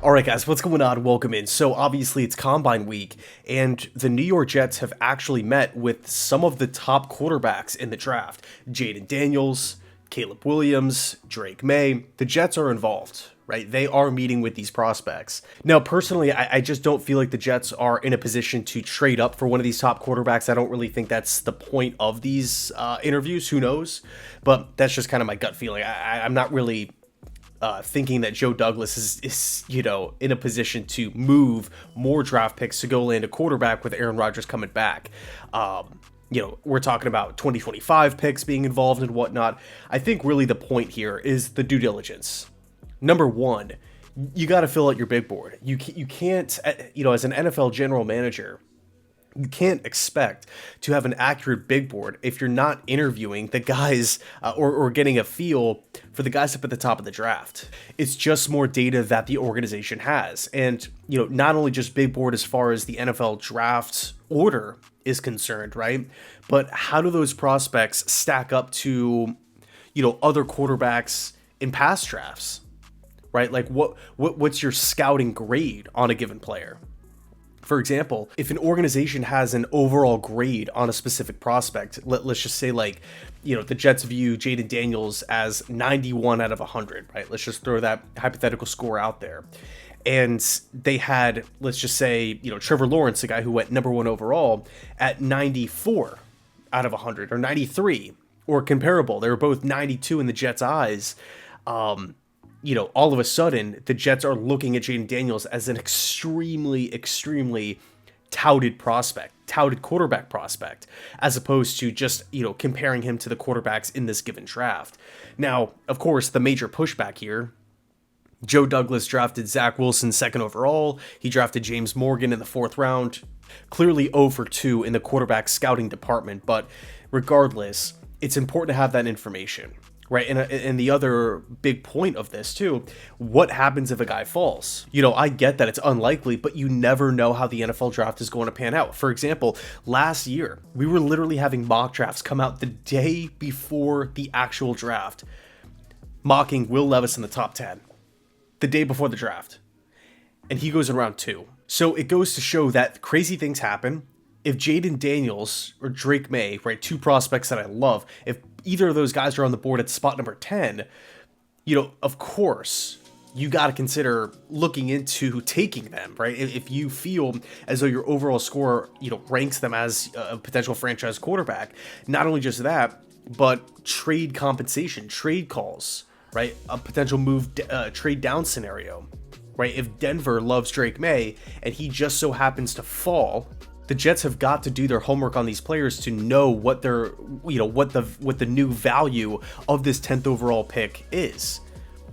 Alright guys, what's going on? Welcome in. So obviously it's Combine Week, and the New York Jets have actually met with some of the top quarterbacks in the draft. Jayden Daniels, Caleb Williams, Drake Maye. The Jets are involved, right? They are meeting with these prospects. Now, personally, I just don't feel like the Jets are in a position to trade up for one of these top quarterbacks. I don't really think that's the point of these interviews. Who knows? But that's just kind of my gut feeling. I'm not really thinking that Joe Douglas is in a position to move more draft picks to go land a quarterback with Aaron Rodgers coming back. We're talking about 2025 picks being involved and whatnot. I think really the point here is the due diligence. Number one, you got to fill out your big board. You can't, as an NFL general manager, you can't expect to have an accurate big board if you're not interviewing the guys or getting a feel for the guys up at the top of the draft. It's just more data that the organization has. And, not only just big board as far as the NFL draft order is concerned, right? But how do those prospects stack up to, other quarterbacks in past drafts, right? Like what's your scouting grade on a given player? For example, if an organization has an overall grade on a specific prospect, let's just say the Jets view Jayden Daniels as 91 out of 100, right? Let's just throw that hypothetical score out there. And they had, let's just say, Trevor Lawrence, the guy who went number 1 overall, at 94 out of 100 or 93 or comparable. They were both 92 in the Jets' eyes. All of a sudden, the Jets are looking at Jayden Daniels as an extremely, extremely touted quarterback prospect, as opposed to just, comparing him to the quarterbacks in this given draft. Now, of course, the major pushback here, Joe Douglas drafted Zach Wilson 2nd overall. He drafted James Morgan in the 4th round. Clearly 0 for 2 in the quarterback scouting department, but regardless, it's important to have that information. Right, and the other big point of this too, what happens if a guy falls? I get that it's unlikely, but you never know how the NFL draft is going to pan out. For example, last year, we were literally having mock drafts come out the day before the actual draft, mocking Will Levis in the top 10, the day before the draft, and he goes in round 2. So it goes to show that crazy things happen. If Jayden Daniels or Drake Maye, right, 2 prospects that I love, if either of those guys are on the board at spot number 10, of course, you got to consider looking into taking them, right? If you feel as though your overall score, ranks them as a potential franchise quarterback, not only just that, but trade compensation, trade calls, right? A potential move, trade down scenario, right? If Denver loves Drake Maye and he just so happens to fall, the Jets have got to do their homework on these players to know what their, what the new value of this 10th overall pick is.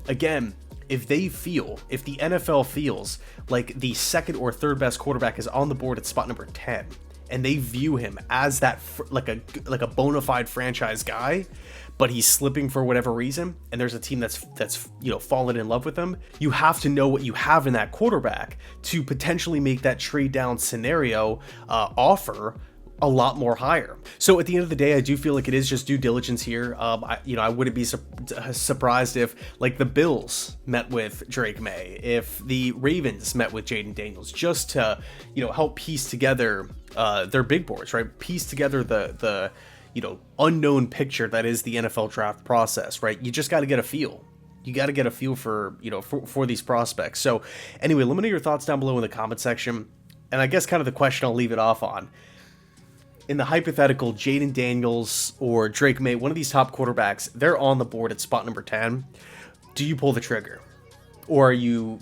Again, if the NFL feels like the 2nd or 3rd best quarterback is on the board at spot number 10, and they view him as that like a bona fide franchise guy, but he's slipping for whatever reason, and there's a team that's fallen in love with him, you have to know what you have in that quarterback to potentially make that trade down scenario offer a lot more higher. So at the end of the day, I do feel like it is just due diligence here. I wouldn't be surprised if the Bills met with Drake Maye, if the Ravens met with Jayden Daniels, just to help piece together their big boards, right? Piece together the unknown picture that is the NFL draft process, right? You just got to get a feel. You got to get a feel for for these prospects. So anyway, let me know your thoughts down below in the comment section. And I guess kind of the question I'll leave it off on. In the hypothetical, Jayden Daniels or Drake Maye, one of these top quarterbacks, they're on the board at spot number 10. Do you pull the trigger? Or are you,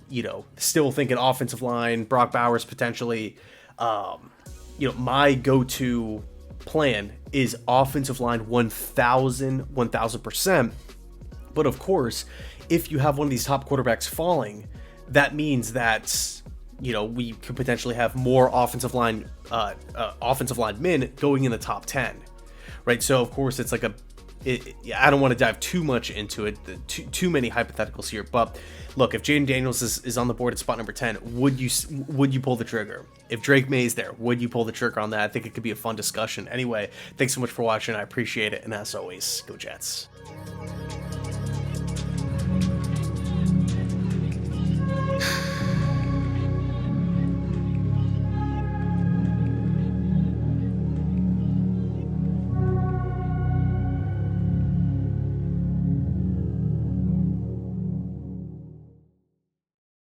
still thinking offensive line, Brock Bowers potentially? My go-to plan is offensive line 1000%. But of course, if you have one of these top quarterbacks falling, that means that we could potentially have more offensive line men going in the top 10, right? So of course it's I don't want to dive too much into it, too many hypotheticals here, but look, if Jayden Daniels is on the board at spot number 10, would you pull the trigger? If Drake Maye's there, would you pull the trigger on that? I think it could be a fun discussion. Anyway, thanks so much for watching. I appreciate it, and as always, go Jets.